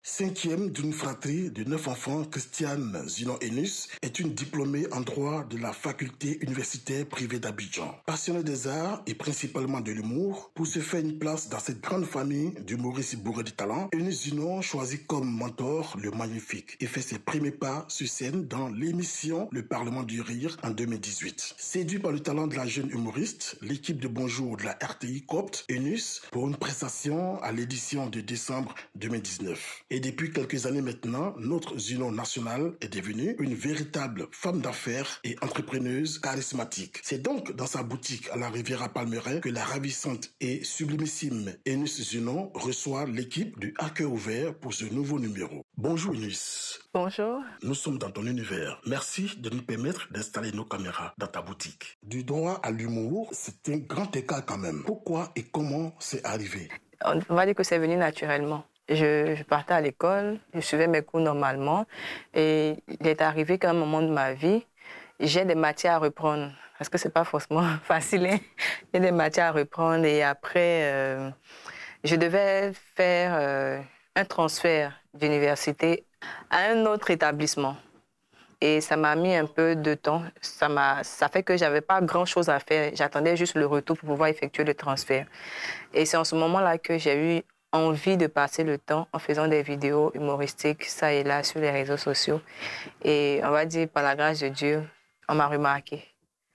Cinquième d'une fratrie de 9 enfants, Christiane Zinon-Enus est une diplômée en droit de la faculté universitaire privée d'Abidjan. Passionnée des arts et principalement de l'humour, pour se faire une place dans cette grande famille d'humoristes bourrés de talent, Enus Zinon choisit comme mentor le magnifique et fait ses premiers pas sur scène dans l'émission Le Parlement du Rire en 2018. Séduit par le talent de la jeune humoriste, l'équipe de Bonjour de la RTI coopte Enus pour une prestation à l'édition de décembre 2019. Et depuis quelques années maintenant, notre Zinon nationale est devenue une véritable femme d'affaires et entrepreneuse charismatique. C'est donc dans sa boutique à la Riviera Palmeraie que la ravissante et sublimissime Enus Zinon reçoit l'équipe du À Cœur Ouvert pour ce nouveau numéro. Bonjour Enus. Bonjour. Nous sommes dans ton univers. Merci de nous permettre d'installer nos caméras dans ta boutique. Du droit à l'humour, c'est un grand écart quand même. Pourquoi et comment c'est arrivé? On va dire que c'est venu naturellement. Je partais à l'école, je suivais mes cours normalement et il est arrivé qu'à un moment de ma vie, j'ai des matières à reprendre parce que c'est pas forcément facile. Hein? J'ai des matières à reprendre et après, je devais faire un transfert d'université à un autre établissement. Et ça m'a mis un peu de temps. Ça fait que j'avais pas grand-chose à faire. J'attendais juste le retour pour pouvoir effectuer le transfert. Et c'est en ce moment-là que j'ai eu envie de passer le temps en faisant des vidéos humoristiques, ça et là, sur les réseaux sociaux. Et on va dire, par la grâce de Dieu, on m'a remarqué.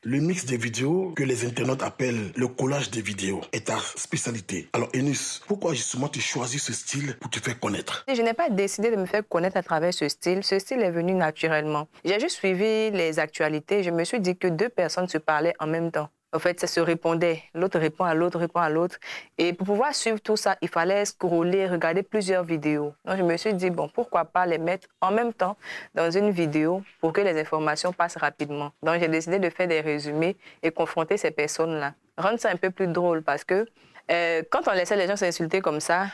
Le mix des vidéos que les internautes appellent le collage des vidéos est ta spécialité. Alors Enus, pourquoi justement tu choisis ce style pour te faire connaître? Je n'ai pas décidé de me faire connaître à travers ce style. Ce style est venu naturellement. J'ai juste suivi les actualités. Je me suis dit que deux personnes se parlaient en même temps. En fait, ça se répondait. L'autre répond à l'autre, répond à l'autre. Et pour pouvoir suivre tout ça, il fallait scroller, regarder plusieurs vidéos. Donc, je me suis dit, bon, pourquoi pas les mettre en même temps dans une vidéo pour que les informations passent rapidement. Donc, j'ai décidé de faire des résumés et confronter ces personnes-là. Rendre ça un peu plus drôle parce que quand on laissait les gens s'insulter comme ça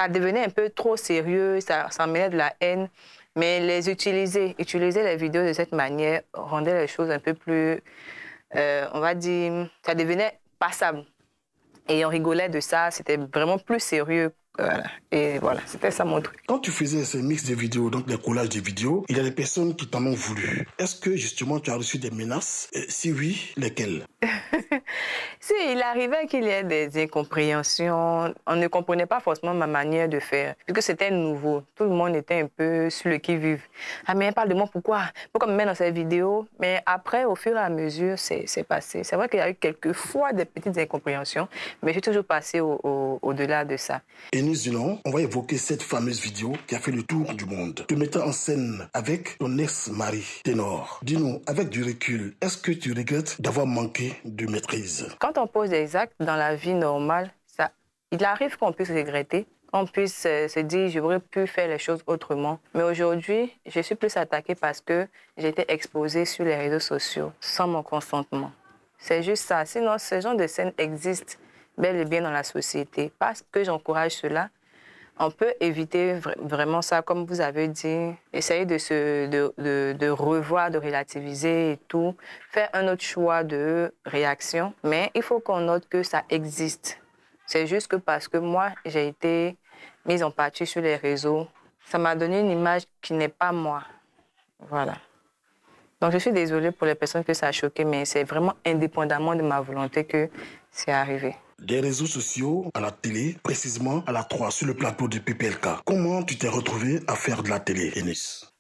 devenait un peu trop sérieux, ça mêlait de la haine. Mais utiliser les vidéos de cette manière rendait les choses un peu plus... on va dire, ça devenait passable. Et on rigolait de ça, c'était vraiment plus sérieux. Voilà. Et voilà, c'était ça mon truc. Quand tu faisais ces mix de vidéos, donc les collages de vidéos, il y a des personnes qui t'en ont voulu. Est-ce que justement tu as reçu des menaces? Si oui, lesquelles? Si, il arrivait qu'il y ait des incompréhensions. On ne comprenait pas forcément ma manière de faire, puisque c'était nouveau. Tout le monde était un peu sur le qui-vive. Ah, mais elle parle de moi, pourquoi? Pourquoi me met dans cette vidéo? Mais après, au fur et à mesure, c'est passé. C'est vrai qu'il y a eu quelques fois des petites incompréhensions, mais j'ai toujours passé au-delà de ça. Enus Zinon, on va évoquer cette fameuse vidéo qui a fait le tour du monde. Te mettant en scène avec ton ex-mari, Ténor. Dis-nous, avec du recul, est-ce que tu regrettes d'avoir manqué de maîtrise? Quand on pose des actes dans la vie normale, il arrive qu'on puisse regretter, qu'on puisse se dire j'aurais pu faire les choses autrement. Mais aujourd'hui, je suis plus attaquée parce que j'ai été exposée sur les réseaux sociaux sans mon consentement. C'est juste ça. Sinon, ce genre de scène existe bel et bien dans la société. Parce que j'encourage cela, on peut éviter vraiment ça, comme vous avez dit, essayer de revoir, de relativiser et tout, faire un autre choix de réaction. Mais il faut qu'on note que ça existe. C'est juste que parce que moi, j'ai été mise en pâture sur les réseaux, ça m'a donné une image qui n'est pas moi. Voilà. Donc je suis désolée pour les personnes que ça a choqué, mais c'est vraiment indépendamment de ma volonté que c'est arrivé. Des réseaux sociaux à la télé, précisément à la 3, sur le plateau de PPLK. Comment tu t'es retrouvée à faire de la télé, Enus?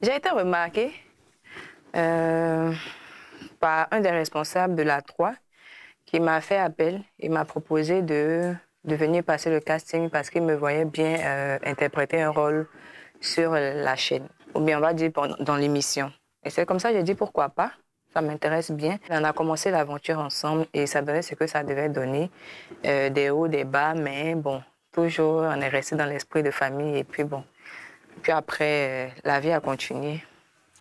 J'ai été remarquée par un des responsables de la 3 qui m'a fait appel et m'a proposé de venir passer le casting parce qu'il me voyait bien interpréter un rôle sur la chaîne, ou bien on va dire dans l'émission. Et c'est comme ça que j'ai dit pourquoi pas. Ça m'intéresse bien. On a commencé l'aventure ensemble et ça donnait ce que ça devait donner. Des hauts, des bas, mais bon, toujours on est resté dans l'esprit de famille et puis bon. Puis après, la vie a continué.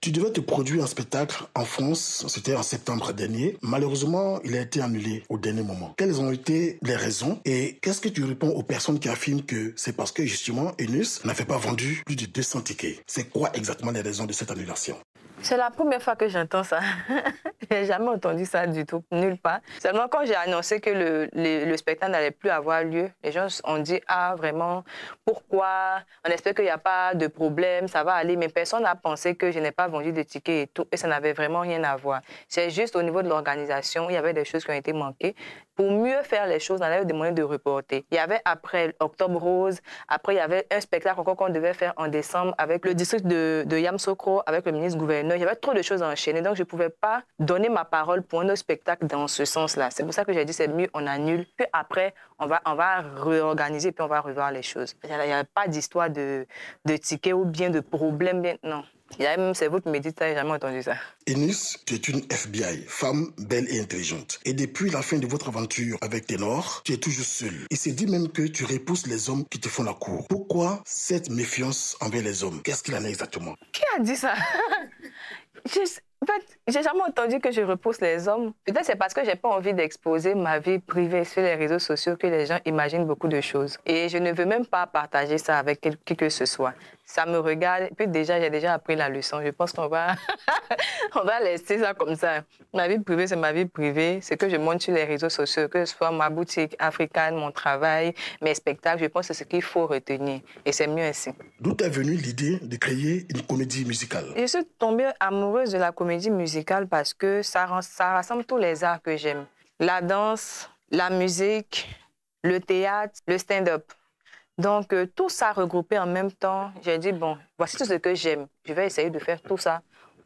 Tu devais te produire un spectacle en France, c'était en septembre dernier. Malheureusement, il a été annulé au dernier moment. Quelles ont été les raisons et qu'est-ce que tu réponds aux personnes qui affirment que c'est parce que justement Enus n'avait pas vendu plus de 200 tickets? C'est quoi exactement les raisons de cette annulation? C'est la première fois que j'entends ça. Je n'ai jamais entendu ça du tout, nulle part. Seulement quand j'ai annoncé que le spectacle n'allait plus avoir lieu, les gens ont dit « Ah, vraiment, pourquoi? On espère qu'il n'y a pas de problème, ça va aller. » Mais personne n'a pensé que je n'ai pas vendu de tickets et tout. Et ça n'avait vraiment rien à voir. C'est juste au niveau de l'organisation, il y avait des choses qui ont été manquées. Pour mieux faire les choses, on avait demandé de reporter. Il y avait après Octobre Rose, après il y avait un spectacle encore qu'on devait faire en décembre avec le district de Yamoussoukro, avec le ministre-gouverneur. Il y avait trop de choses à enchaîner, donc je ne pouvais pas donner ma parole pour un autre spectacle dans ce sens-là. C'est pour ça que j'ai dit c'est mieux, on annule, puis après on va réorganiser, puis on va revoir les choses. Il n'y avait pas d'histoire de ticket ou bien de problème, non. Il y a même, c'est vous qui me dites ça, j'ai jamais entendu ça. Eunice, tu es une FBI, femme belle et intelligente. Et depuis la fin de votre aventure avec Ténor, tu es toujours seule. Il s'est dit même que tu repousses les hommes qui te font la cour. Pourquoi cette méfiance envers les hommes? Qu'est-ce qu'il en est exactement? Qui a dit ça? En fait, j'ai jamais entendu que je repousse les hommes. Peut-être c'est parce que j'ai pas envie d'exposer ma vie privée sur les réseaux sociaux que les gens imaginent beaucoup de choses. Et je ne veux même pas partager ça avec qui que ce soit. Ça me regarde. Et puis déjà, j'ai déjà appris la leçon. Je pense qu'on va, on va laisser ça comme ça. Ma vie privée, c'est ma vie privée. C'est que je monte sur les réseaux sociaux, que ce soit ma boutique africaine, mon travail, mes spectacles. Je pense que c'est ce qu'il faut retenir. Et c'est mieux ainsi. D'où est venue l'idée de créer une comédie musicale? Je suis tombée amoureuse de la comédie musicale parce que ça rassemble tous les arts que j'aime. La danse, la musique, le théâtre, le stand-up. Donc, tout ça regroupé en même temps, j'ai dit, bon, voici tout ce que j'aime. Je vais essayer de faire tout ça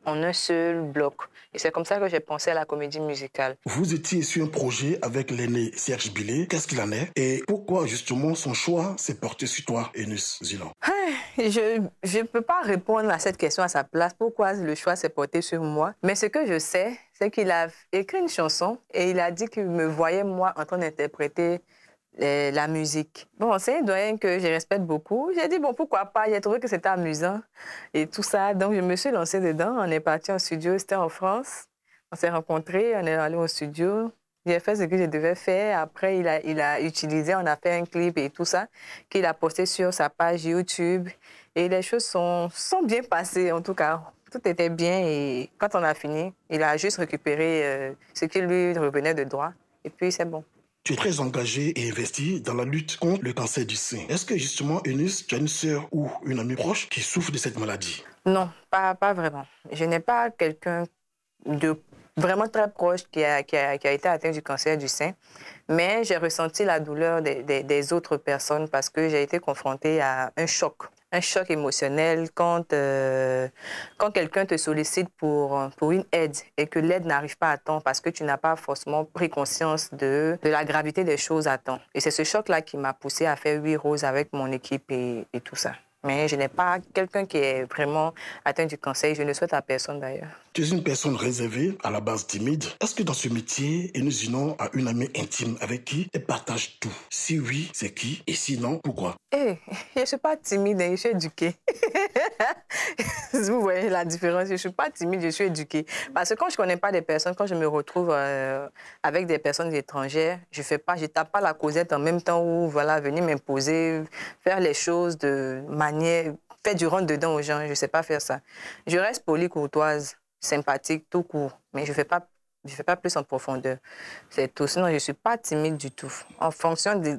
en un seul bloc. Et c'est comme ça que j'ai pensé à la comédie musicale. Vous étiez sur un projet avec l'aîné Serge Bilé. Qu'est-ce qu'il en est? Et pourquoi, justement, son choix s'est porté sur toi, Eunice Zilan? Je ne peux pas répondre à cette question à sa place. Pourquoi le choix s'est porté sur moi? Mais ce que je sais, c'est qu'il a écrit une chanson et il a dit qu'il me voyait, moi, en train d'interpréter la musique. Bon, c'est un doyen que je respecte beaucoup. J'ai dit, bon, pourquoi pas? J'ai trouvé que c'était amusant et tout ça. Donc, je me suis lancée dedans. On est parti en studio. C'était en France. On s'est rencontrés. On est allé au studio. J'ai fait ce que je devais faire. Après, il a utilisé, on a fait un clip et tout ça, qu'il a posté sur sa page YouTube. Et les choses sont bien passées, en tout cas. Tout était bien. Et quand on a fini, il a juste récupéré ce qui lui revenait de droit. Et puis, c'est bon. Tu es très engagée et investie dans la lutte contre le cancer du sein. Est-ce que justement, Eunice, tu as une sœur ou une amie proche qui souffre de cette maladie? Non, pas vraiment. Je n'ai pas quelqu'un de vraiment très proche qui a été atteint du cancer du sein, mais j'ai ressenti la douleur des autres personnes parce que j'ai été confrontée à un choc émotionnel quand quelqu'un te sollicite pour une aide et que l'aide n'arrive pas à temps parce que tu n'as pas forcément pris conscience de la gravité des choses à temps. Et c'est ce choc-là qui m'a poussée à faire 8 roses avec mon équipe et tout ça. Mais je n'ai pas quelqu'un qui est vraiment atteint du cancer. Je ne souhaite à personne d'ailleurs. Tu es une personne réservée, à la base timide. Est-ce que dans ce métier, Eunice Zilan a une amie intime avec qui elle partage tout? Si oui, c'est qui? Et sinon, pourquoi? Je ne suis pas timide, je suis éduquée. Vous voyez la différence, je ne suis pas timide, je suis éduquée. Parce que quand je ne connais pas des personnes, quand je me retrouve avec des personnes étrangères, je ne tape pas la causette en même temps où voilà, venir m'imposer, faire les choses de manière, faire du rentre-dedans aux gens, je ne sais pas faire ça. Je reste polie, courtoise, sympathique, tout court, mais je ne fais pas plus en profondeur. C'est tout. Sinon, je ne suis pas timide du tout. En fonction de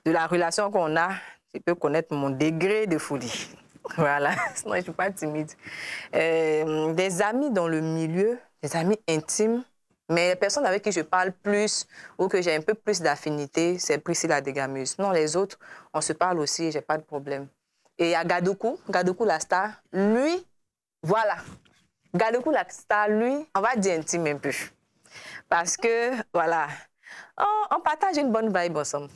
la relation qu'on a, je peux connaître mon degré de folie. Voilà. Sinon, je ne suis pas timide. Des amis dans le milieu, des amis intimes, mais les personnes avec qui je parle plus ou que j'ai un peu plus d'affinité, c'est Priscilla Degameuse. Non, les autres, on se parle aussi, je n'ai pas de problème. Et il y a Gadoukou la star, lui, voilà. Gadoukou la star, lui, on va dire intime un peu. Parce que, voilà, on partage une bonne vibe ensemble.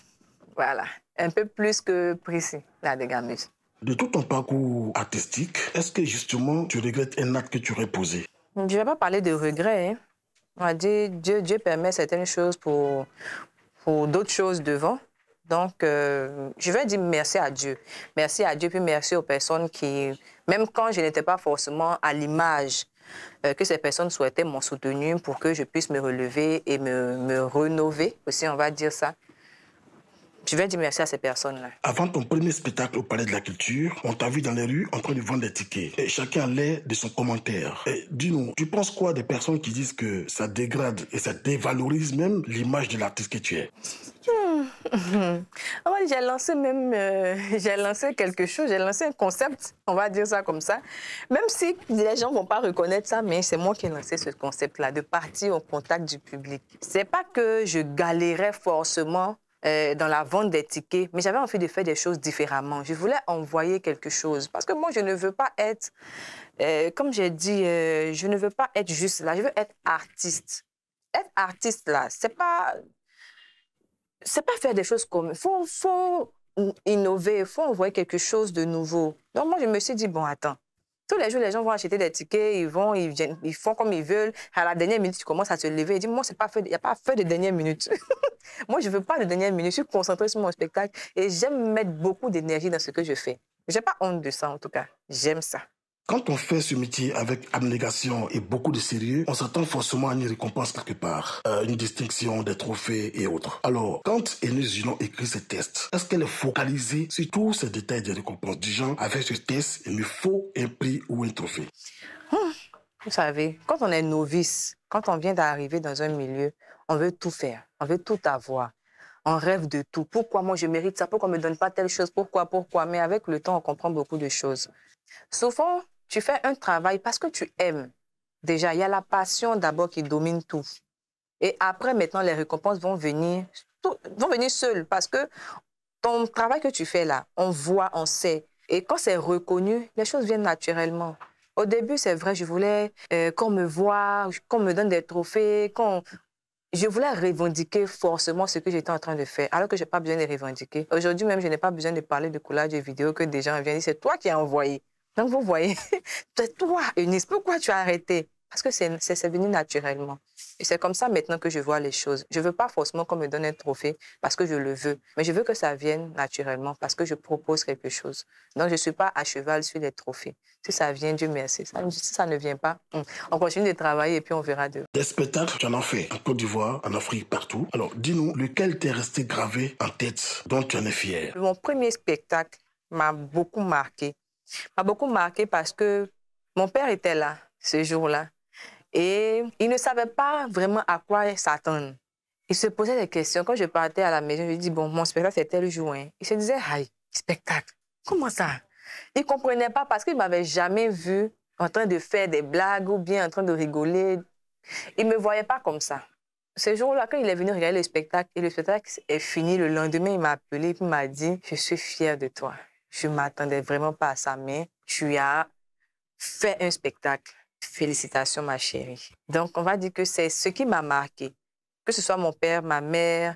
Voilà, un peu plus que Priscilla Degameuse. De tout ton parcours artistique, est-ce que justement tu regrettes un acte que tu aurais posé? Je ne vais pas parler de regrets. Hein. On va dire Dieu permet certaines choses pour d'autres choses devant. Donc, je vais dire merci à Dieu. Merci à Dieu, puis merci aux personnes qui, même quand je n'étais pas forcément à l'image que ces personnes souhaitaient m'ont soutenu pour que je puisse me relever et me rénover aussi, on va dire ça. je vais dire merci à ces personnes-là. Avant ton premier spectacle au Palais de la Culture, on t'a vu dans les rues en train de vendre des tickets. Et chacun allait de son commentaire. Et dis-nous, tu penses quoi des personnes qui disent que ça dégrade et ça dévalorise même l'image de l'artiste que tu es? Ouais, j'ai lancé quelque chose, j'ai lancé un concept, on va dire ça comme ça. Même si les gens ne vont pas reconnaître ça, mais c'est moi qui ai lancé ce concept-là, de partir au contact du public. C'est pas que je galérais forcément dans la vente des tickets, mais j'avais envie de faire des choses différemment. Je voulais envoyer quelque chose. Parce que moi, je ne veux pas être, comme j'ai dit, je ne veux pas être juste là, je veux être artiste. Être artiste, là, c'est pas faire des choses comme... faut innover, il faut envoyer quelque chose de nouveau. Donc, moi, je me suis dit, bon, attends. Tous les jours, les gens vont acheter des tickets, ils viennent, ils font comme ils veulent. À la dernière minute, tu commences à se lever et dire, moi, il n'y a pas à faire de dernière minute. Moi, je ne veux pas de dernière minute. Je suis concentrée sur mon spectacle et j'aime mettre beaucoup d'énergie dans ce que je fais. Je n'ai pas honte de ça, en tout cas. J'aime ça. Quand on fait ce métier avec abnégation et beaucoup de sérieux, on s'attend forcément à une récompense quelque part, une distinction, des trophées et autres. Alors, quand Eunice Gillon écrit ses tests, est-ce qu'elle est focalisée sur tous ces détails des récompenses du genre, avec ce test, il me faut un prix ou un trophée? Vous savez, quand on est novice, quand on vient d'arriver dans un milieu, on veut tout faire, on veut tout avoir. On rêve de tout. Pourquoi moi je mérite ça? Pourquoi on ne me donne pas telle chose? Pourquoi? Mais avec le temps, on comprend beaucoup de choses. Souvent, tu fais un travail parce que tu aimes. Déjà, il y a la passion d'abord qui domine tout. Et après, maintenant, les récompenses vont venir seules parce que ton travail que tu fais là, on voit, on sait. Et quand c'est reconnu, les choses viennent naturellement. Au début, c'est vrai, je voulais qu'on me voie, qu'on me donne des trophées, je voulais revendiquer forcément ce que j'étais en train de faire, alors que je n'ai pas besoin de revendiquer. Aujourd'hui même, je n'ai pas besoin de parler de coulage de vidéo que des gens viennent dire, c'est toi qui as envoyé. Donc, vous voyez, c'est toi, Eunice, pourquoi tu as arrêté? Parce que c'est venu naturellement. Et c'est comme ça maintenant que je vois les choses. Je ne veux pas forcément qu'on me donne un trophée parce que je le veux, mais je veux que ça vienne naturellement parce que je propose quelque chose. Donc, je ne suis pas à cheval sur les trophées. Si ça vient, Dieu merci. Si ça ne vient pas, on continue de travailler et puis on verra de. Des spectacles, tu en as fait en Côte d'Ivoire, en Afrique, partout. Alors, dis-nous, lequel t'est resté gravé en tête, dont tu en es fier? Mon premier spectacle m'a beaucoup marqué. M'a beaucoup marqué parce que mon père était là ce jour-là et il ne savait pas vraiment à quoi s'attendre. Il se posait des questions. Quand je partais à la maison, je lui dis, bon, mon spectacle c'est tel jour. Hein. Il se disait, aïe, spectacle, comment ça? Il ne comprenait pas parce qu'il ne m'avait jamais vu en train de faire des blagues ou bien en train de rigoler. Il ne me voyait pas comme ça. Ce jour-là, quand il est venu regarder le spectacle, et le spectacle est fini, le lendemain, il m'a appelé et il m'a dit, je suis fière de toi. Je ne m'attendais vraiment pas à ça, mais tu as fait un spectacle. Félicitations, ma chérie. Donc, on va dire que c'est ce qui m'a marqué. Que ce soit mon père, ma mère,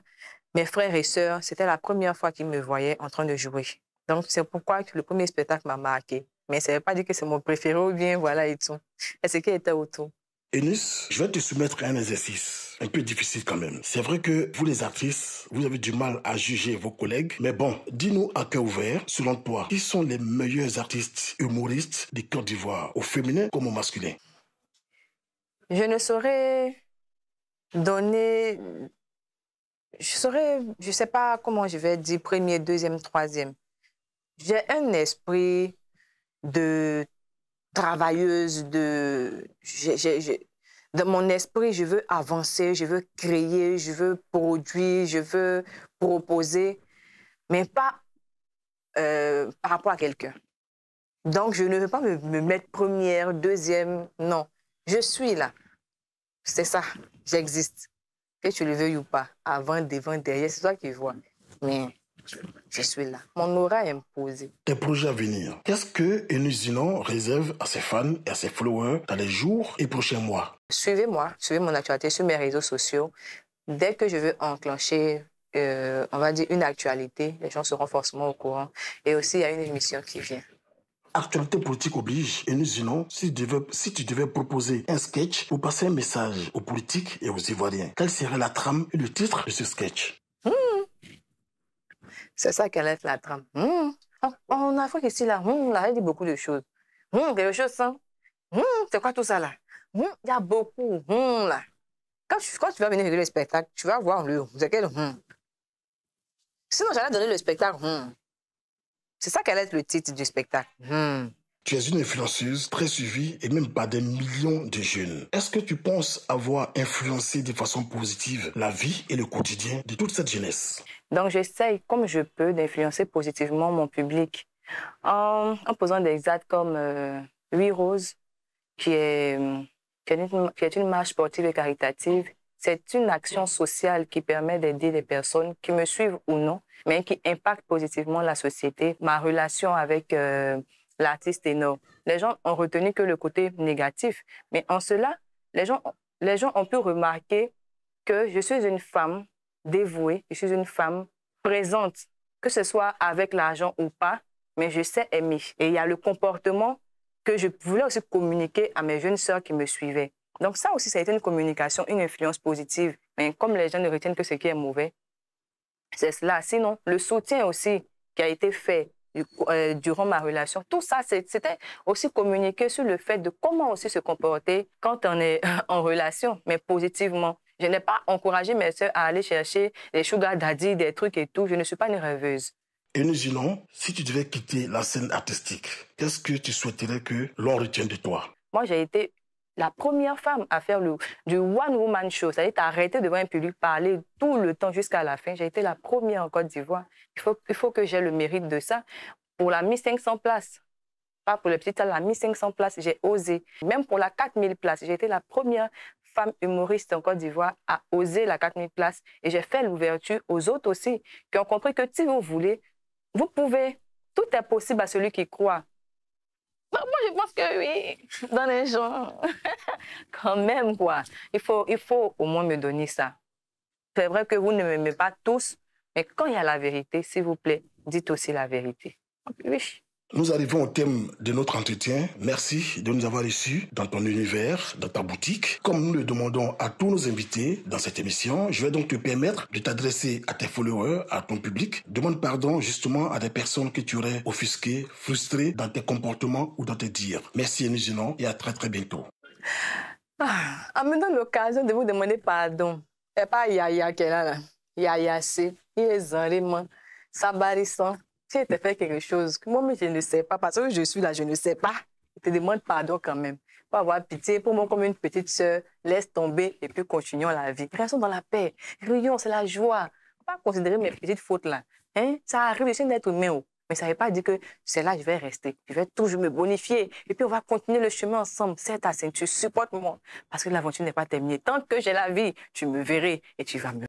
mes frères et sœurs, c'était la première fois qu'ils me voyaient en train de jouer. Donc, c'est pourquoi le premier spectacle m'a marqué. Mais ça ne veut pas dire que c'est mon préféré ou bien voilà et tout. Et ce qui était autour. Eunice, je vais te soumettre à un exercice un peu difficile quand même. C'est vrai que vous les artistes, vous avez du mal à juger vos collègues. Mais bon, dis-nous à cœur ouvert, selon toi, qui sont les meilleurs artistes humoristes de Côte d'Ivoire, au féminin comme au masculin? Je ne saurais donner... Je sais pas comment je vais dire premier, deuxième, troisième. J'ai un esprit de travailleuse, dans mon esprit, je veux avancer, je veux créer, je veux produire, je veux proposer, mais pas par rapport à quelqu'un. Donc, je ne veux pas me mettre première, deuxième, non. Je suis là. C'est ça, j'existe. Que tu le veuilles ou pas, avant, devant, derrière, c'est toi qui vois. Mais je suis là. Mon aura est imposée. Tes projets à venir. Qu'est-ce que Eunice Gillon réserve à ses fans et à ses followers dans les jours et prochains mois? Suivez-moi, suivez mon actualité sur mes réseaux sociaux. Dès que je veux enclencher, on va dire, une actualité, les gens seront forcément au courant. Et aussi, il y a une émission qui vient. Actualité politique oblige. Et nous, sinon, si tu devais proposer un sketch pour passer un message aux politiques et aux Ivoiriens, quelle serait la trame et le titre de ce sketch? C'est ça qu'elle est la trame. En Afrique ici, là, elle dit beaucoup de choses. Quelque chose, ça. C'est quoi tout ça, là? Il y a beaucoup. Là. Quand tu vas venir regarder le spectacle, tu vas voir le. C'est quel Sinon, j'allais donner le spectacle. C'est ça qu'allait être le titre du spectacle. Tu es une influenceuse très suivie et même par des millions de jeunes. Est-ce que tu penses avoir influencé de façon positive la vie et le quotidien de toute cette jeunesse? Donc, j'essaye, comme je peux, d'influencer positivement mon public en posant des actes comme 8 Roses, qui est une marche sportive et caritative. C'est une action sociale qui permet d'aider les personnes qui me suivent ou non, mais qui impacte positivement la société. Ma relation avec l'artiste Ténor. Les gens ont retenu que le côté négatif, mais en cela, les gens ont pu remarquer que je suis une femme dévouée, je suis une femme présente, que ce soit avec l'argent ou pas, mais je sais aimer. Et il y a le comportement que je voulais aussi communiquer à mes jeunes sœurs qui me suivaient. Donc ça aussi, ça a été une communication, une influence positive. Mais comme les gens ne retiennent que ce qui est mauvais, c'est cela. Sinon, le soutien aussi qui a été fait durant ma relation, tout ça, c'était aussi communiquer sur le fait de comment aussi se comporter quand on est en relation, mais positivement. Je n'ai pas encouragé mes sœurs à aller chercher des sugar daddy, des trucs et tout. Je ne suis pas une rêveuse. Et nous disons, si tu devais quitter la scène artistique, qu'est-ce que tu souhaiterais que l'on retienne de toi? Moi, j'ai été la première femme à faire du one-woman show, c'est-à-dire arrêter devant un public, parler tout le temps jusqu'à la fin. J'ai été la première en Côte d'Ivoire. Il faut que j'ai le mérite de ça. Pour la 1500 places, pas pour les petites salles, la 1500 places, j'ai osé. Même pour la 4000 places, j'ai été la première femme humoriste en Côte d'Ivoire à oser la 4000 places. Et j'ai fait l'ouverture aux autres aussi, qui ont compris que si vous voulez, vous pouvez. Tout est possible à celui qui croit. Moi, je pense que oui, dans les gens. Quand même, quoi. Il faut au moins me donner ça. C'est vrai que vous ne m'aimez pas tous, mais quand il y a la vérité, s'il vous plaît, dites aussi la vérité. Oui. Nous arrivons au thème de notre entretien. Merci de nous avoir reçus dans ton univers, dans ta boutique. Comme nous le demandons à tous nos invités dans cette émission, je vais donc te permettre de t'adresser à tes followers, à ton public. Demande pardon justement à des personnes que tu aurais offusquées, frustrées dans tes comportements ou dans tes dires. Merci Enusinon et à très très bientôt. En me donne l'occasion de vous demander pardon. Et pas Yaya qui est là. Yaya, c'est. Il est vraiment sabarissant. Si tu fait quelque chose, moi, je ne sais pas, parce que je suis là, je ne sais pas. Je te demande pardon quand même. Pour avoir pitié, pour moi, comme une petite sœur, laisse tomber et puis continuons la vie. Restons dans la paix. Rions, c'est la joie. Il ne faut pas considérer mes petites fautes là. Hein? Ça arrive, je suis un être humain. Mais ça ne veut pas dire que c'est là je vais rester. Je vais toujours me bonifier. Et puis, on va continuer le chemin ensemble. Serre ta ceinture, supporte-moi. Parce que l'aventure n'est pas terminée. Tant que j'ai la vie, tu me verrais et tu vas me